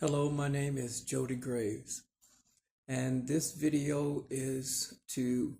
Hello, my name is Jody Graves, and this video is to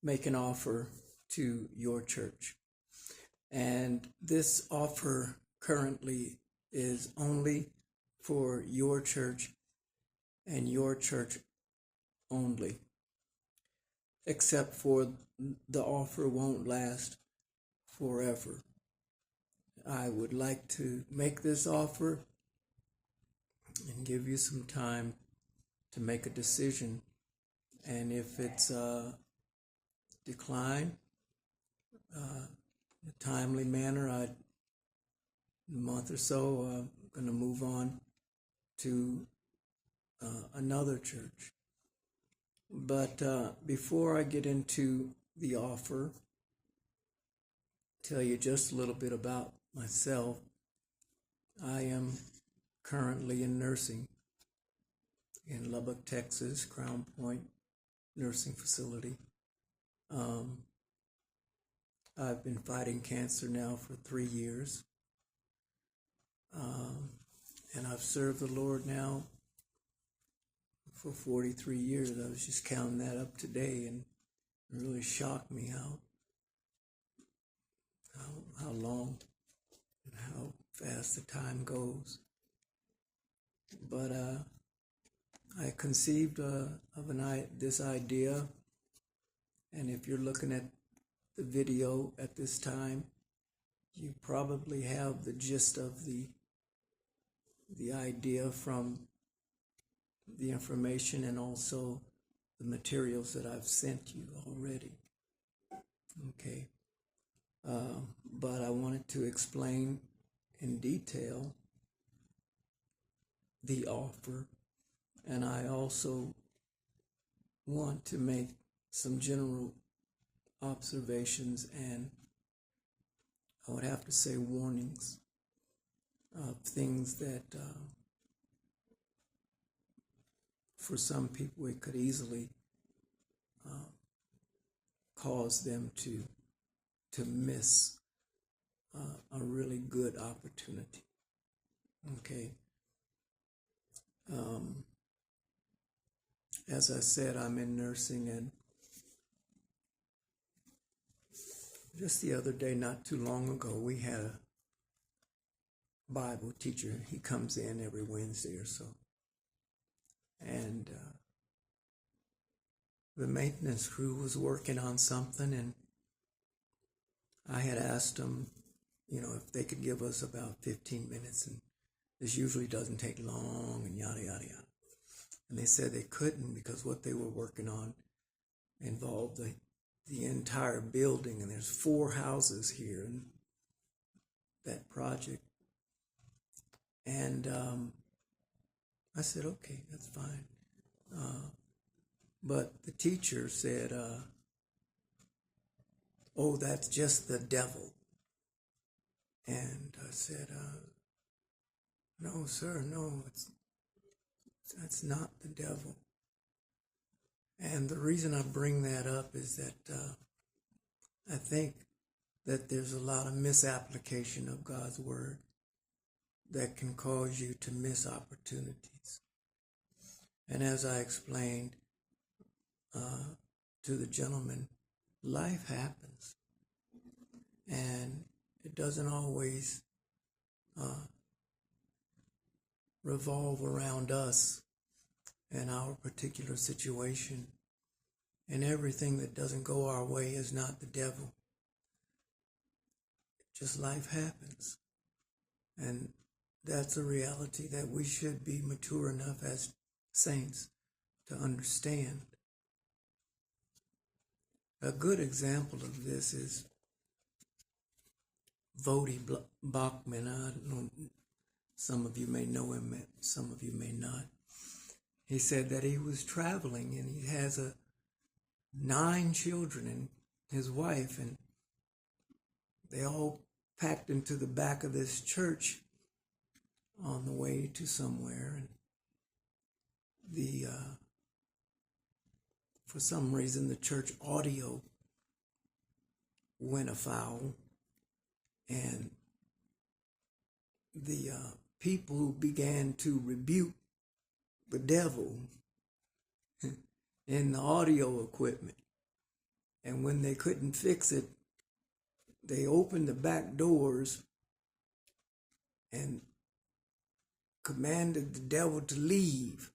make an offer to your church. And this offer currently is only for your church and your church only, except for the offer won't last forever. I would like to make this offer and give you some time to make a decision. And if it's decline in a timely manner, in a month or so, I'm going to move on to another church. But before I get into the offer, tell you just a little bit about myself. I am currently in nursing in Lubbock, Texas, Crown Point Nursing Facility. I've been fighting cancer now for 3 years. And I've served the Lord now for 43 years. I was just counting that up today, and it really shocked me how long and how fast the time goes. But I conceived this idea, and if you're looking at the video at this time, you probably have the gist of the idea from the information and also the materials that I've sent you already. Okay. But I wanted to explain in detail the offer, and I also want to make some general observations and I would have to say warnings of things that for some people it could easily cause them to miss a really good opportunity. Okay. As I said, I'm in nursing, and just the other day, not too long ago, we had a Bible teacher. He comes in every Wednesday or so. And the maintenance crew was working on something, and I had asked them, if they could give us about 15 minutes, and this usually doesn't take long, and yada, yada, yada. And they said they couldn't because what they were working on involved the entire building, and there's 4 houses here in that project. And I said, okay, that's fine. But the teacher said, oh, that's just the devil. And I said, no, sir, no, that's not the devil. And the reason I bring that up is that I think that there's a lot of misapplication of God's word that can cause you to miss opportunities. And as I explained to the gentleman, life happens. And it doesn't always revolve around us and our particular situation. And everything that doesn't go our way is not the devil. Just life happens. And that's a reality that we should be mature enough as saints to understand. A good example of this is Vodi Bachman. I don't know, some of you may know him, some of you may not. He said that he was traveling, and he has 9 children and his wife, and they all packed into the back of this church on the way to somewhere. And for some reason, the church audio went afoul, and the people who began to rebuke the devil in the audio equipment. And when they couldn't fix it, they opened the back doors and commanded the devil to leave.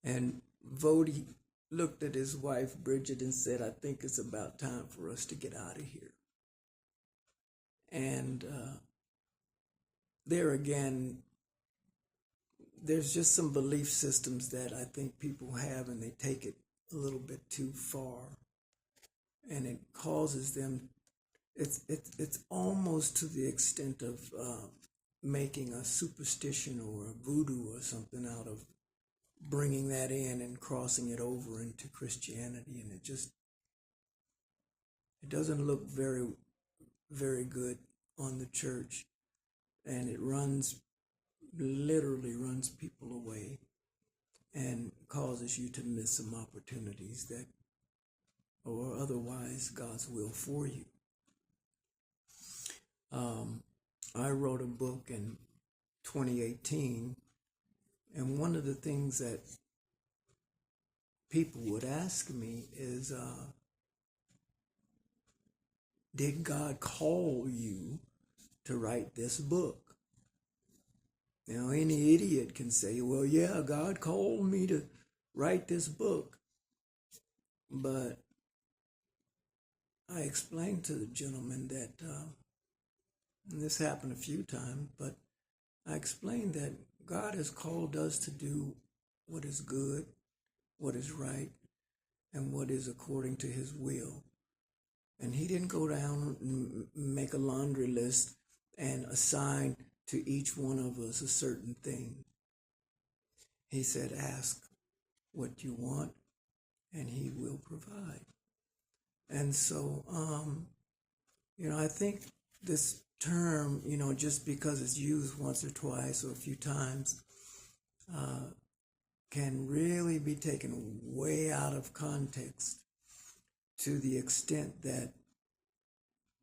And Vody looked at his wife, Bridget, and said, I think it's about time for us to get out of here. And there again, there's just some belief systems that I think people have, and they take it a little bit too far. And it causes them, it's almost to the extent of making a superstition or a voodoo or something out of bringing that in and crossing it over into Christianity. And it doesn't look very, very good on the church. And it literally runs people away and causes you to miss some opportunities that or otherwise God's will for you. I wrote a book in 2018, and one of the things that people would ask me is, did God call you to write this book? Now, any idiot can say, well, yeah, God called me to write this book. But I explained to the gentleman that, and this happened a few times, but I explained that God has called us to do what is good, what is right, and what is according to his will. And he didn't go down and make a laundry list and assign to each one of us a certain thing. He said, ask what you want, and he will provide. And so, I think this term, just because it's used once or twice or a few times, can really be taken way out of context to the extent that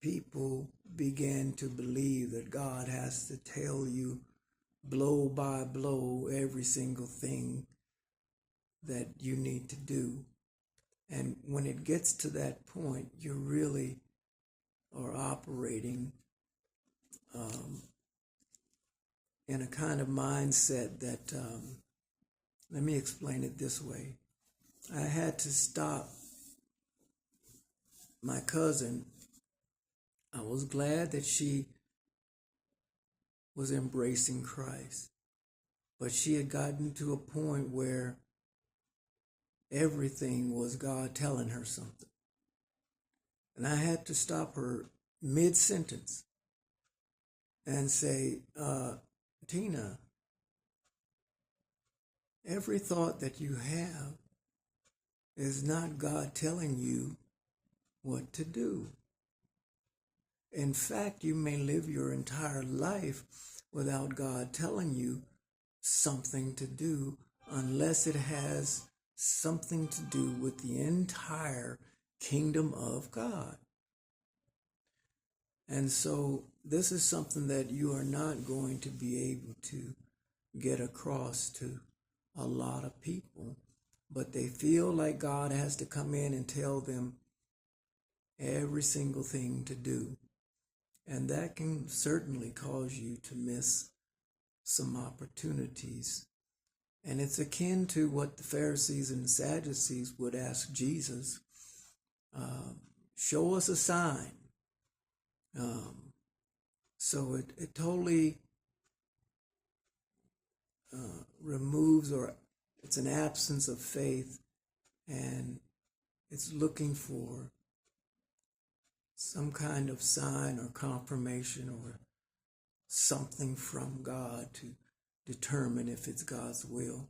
people begin to believe that God has to tell you blow by blow every single thing that you need to do. And when it gets to that point, you really are operating in a kind of mindset that, let me explain it this way. I had to stop my cousin. I was glad that she was embracing Christ, but she had gotten to a point where everything was God telling her something. And I had to stop her mid-sentence and say, Tina, every thought that you have is not God telling you what to do. In fact, you may live your entire life without God telling you something to do unless it has something to do with the entire kingdom of God. And so this is something that you are not going to be able to get across to a lot of people, but they feel like God has to come in and tell them every single thing to do. And that can certainly cause you to miss some opportunities. And it's akin to what the Pharisees and the Sadducees would ask Jesus, show us a sign. So it totally removes, or it's an absence of faith, and it's looking for some kind of sign or confirmation or something from God to determine if it's God's will.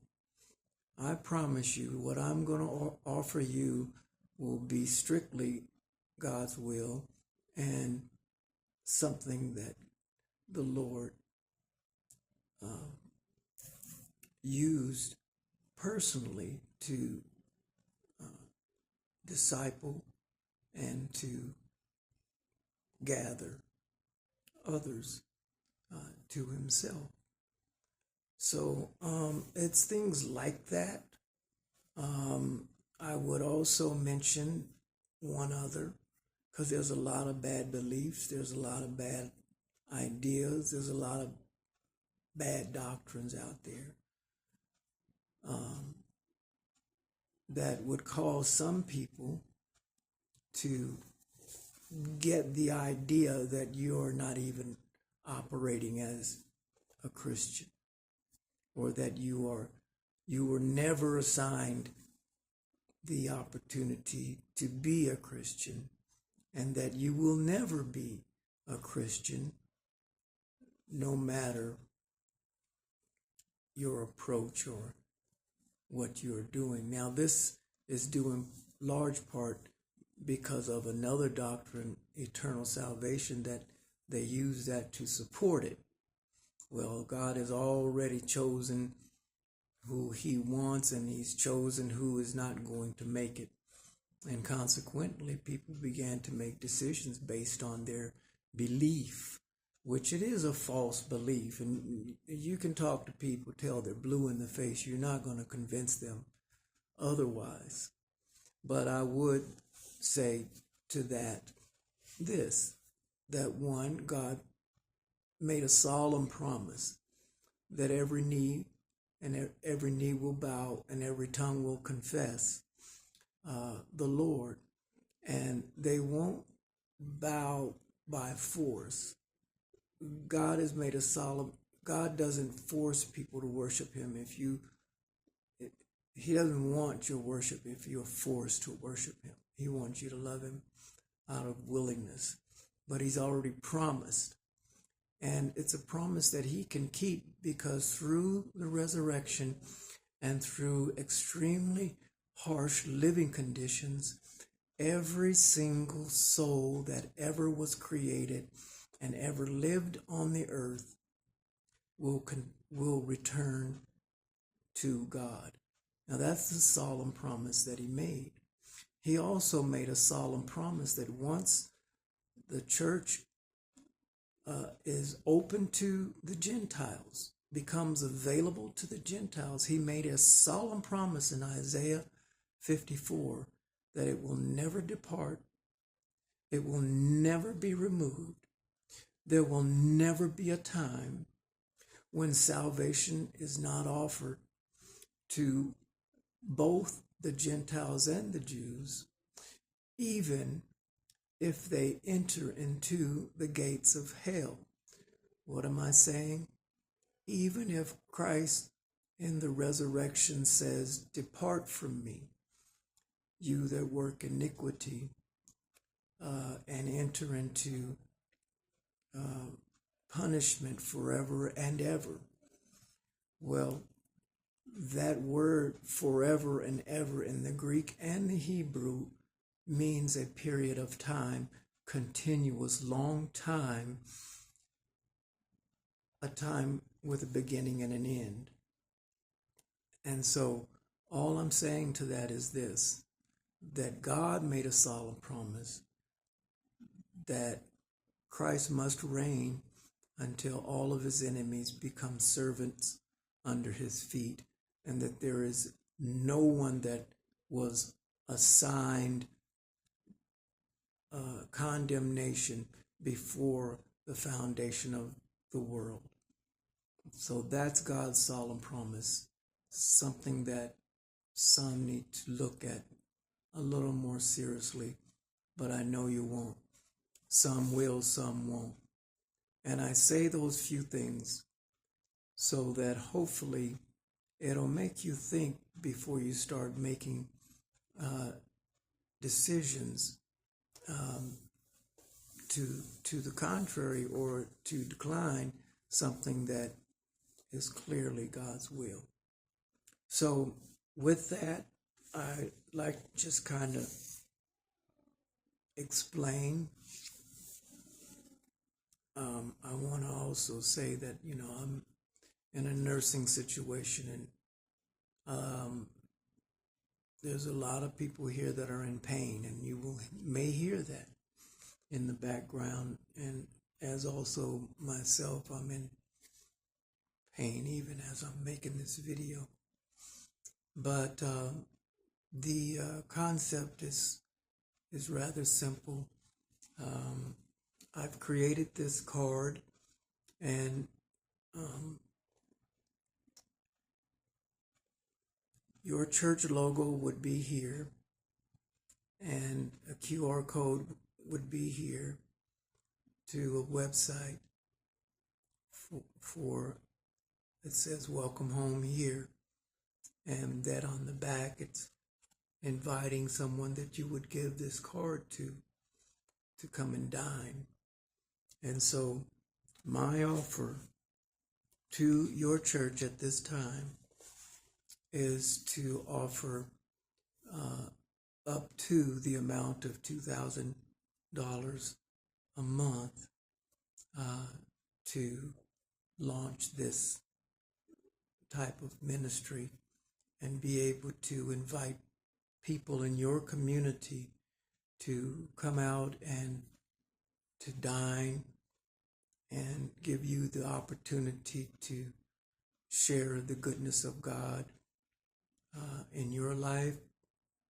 I promise you, what I'm going to offer you will be strictly God's will and something that the Lord used personally to disciple and to gather others to himself. So it's things like that. I would also mention one other, because there's a lot of bad beliefs, there's a lot of bad ideas, there's a lot of bad doctrines out there that would cause some people to get the idea that you're not even operating as a Christian, or that you were never assigned the opportunity to be a Christian, and that you will never be a Christian no matter your approach or what you're doing. Now, this is due in large part because of another doctrine, eternal salvation, that they use that to support it. Well, God has already chosen who he wants, and he's chosen who is not going to make it. And consequently, people began to make decisions based on their belief, which it is a false belief. And you can talk to people till they're blue in the face. You're not going to convince them otherwise. But I would say to that this, that one, God made a solemn promise that every knee will bow and every tongue will confess the Lord. And they won't bow by force. God has made a solemn, God doesn't force people to worship him. He doesn't want your worship if you're forced to worship him. He wants you to love him out of willingness. But he's already promised. And it's a promise that he can keep, because through the resurrection and through extremely harsh living conditions, every single soul that ever was created and ever lived on the earth will return to God. Now, that's the solemn promise that he made. He also made a solemn promise that once the church is open to the Gentiles, becomes available to the Gentiles, he made a solemn promise in Isaiah 54 that it will never depart, it will never be removed. There will never be a time when salvation is not offered to both the Gentiles and the Jews, even if they enter into the gates of hell. What am I saying? Even if Christ in the resurrection says, "Depart from me, you that work iniquity," and enter into punishment forever and ever. Well, that word forever and ever in the Greek and the Hebrew means a period of time, continuous, long time, a time with a beginning and an end. And so all I'm saying to that is this, that God made a solemn promise that Christ must reign until all of his enemies become servants under his feet, and that there is no one that was assigned condemnation before the foundation of the world. So that's God's solemn promise, something that some need to look at a little more seriously, but I know you won't. Some will, some won't. And I say those few things so that hopefully it'll make you think before you start making decisions to the contrary, or to decline something that is clearly God's will. So with that, I like to just kind of explain. I want to also say that, I'm in a nursing situation, and there's a lot of people here that are in pain, and you may hear that in the background. And as also myself, I'm in pain even as I'm making this video. But the concept is rather simple. I've created this card, and your church logo would be here, and a QR code would be here to a website for it says welcome home here, and that on the back it's inviting someone that you would give this card to come and dine. And so my offer to your church at this time is to offer up to the amount of $2,000 a month to launch this type of ministry and be able to invite people in your community to come out and to dine and give you the opportunity to share the goodness of God in your life,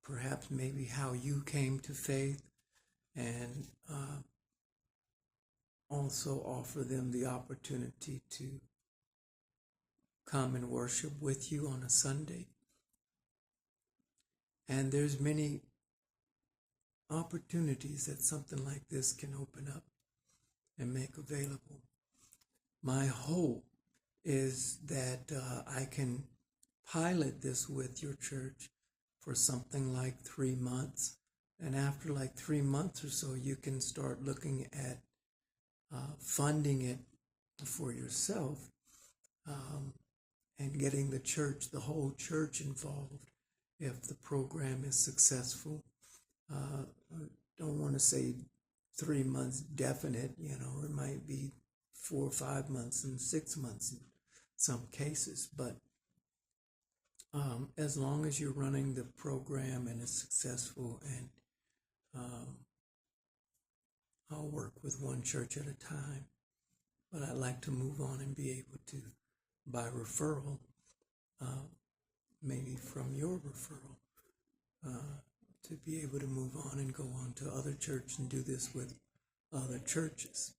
perhaps maybe how you came to faith, and also offer them the opportunity to come and worship with you on a Sunday. And there's many opportunities that something like this can open up and make available. My hope is that I can pilot this with your church for something like 3 months. And after like 3 months or so, you can start looking at funding it for yourself and getting the church, the whole church involved if the program is successful. Don't want to say 3 months definite, it might be 4 or 5 months and 6 months in some cases, but as long as you're running the program and it's successful, and I'll work with one church at a time, but I'd like to move on and be able to, by referral, maybe from your referral, to be able to move on and go on to other churches and do this with other churches.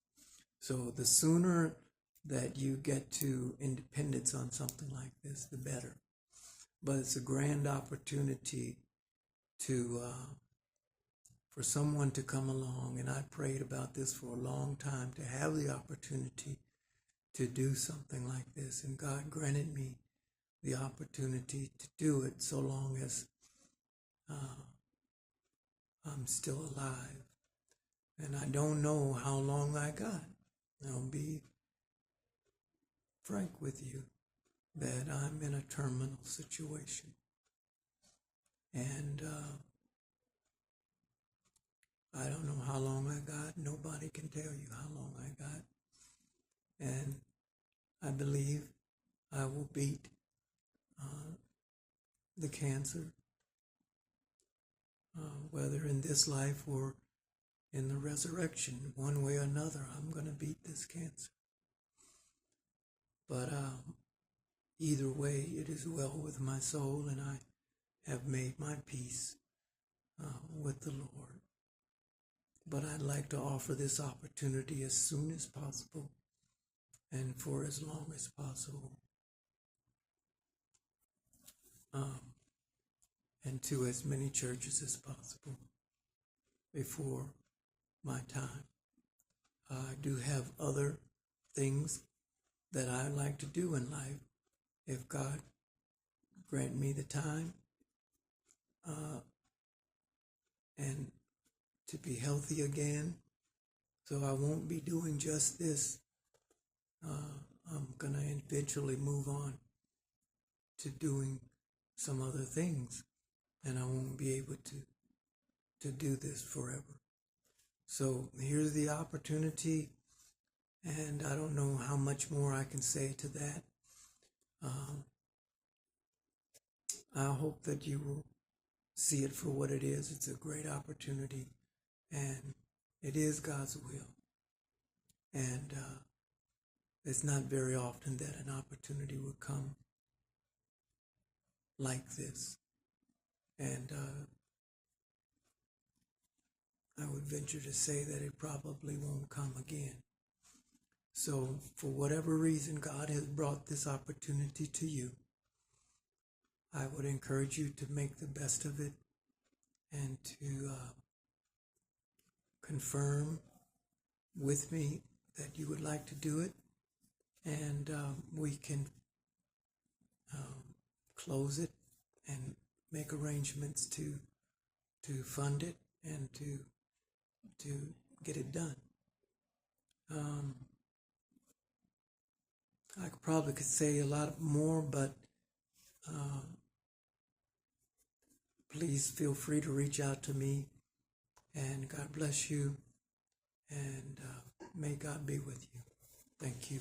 So the sooner that you get to independence on something like this, the better. But it's a grand opportunity to for someone to come along, and I prayed about this for a long time, to have the opportunity to do something like this, and God granted me the opportunity to do it so long as I'm still alive. And I don't know how long I got. I'll be frank with you that I'm in a terminal situation. And I don't know how long I got. Nobody can tell you how long I got. And I believe I will beat the cancer, whether in this life or in the resurrection. One way or another, I'm going to beat this cancer. But either way, it is well with my soul, and I have made my peace with the Lord. But I'd like to offer this opportunity as soon as possible and for as long as possible, and to as many churches as possible before my time. I do have other things that I like to do in life if God grant me the time and to be healthy again. So I won't be doing just this. I'm going to eventually move on to doing some other things, and I won't be able to do this forever. So here's the opportunity, and I don't know how much more I can say to that. I hope that you will see it for what it is. It's a great opportunity, and it is God's will. And it's not very often that an opportunity would come like this. And I would venture to say that it probably won't come again. So for whatever reason God has brought this opportunity to you, I would encourage you to make the best of it and to confirm with me that you would like to do it, and we can close it and make arrangements to fund it and to get it done. I probably could say a lot more, but please feel free to reach out to me, and God bless you, and may God be with you. Thank you.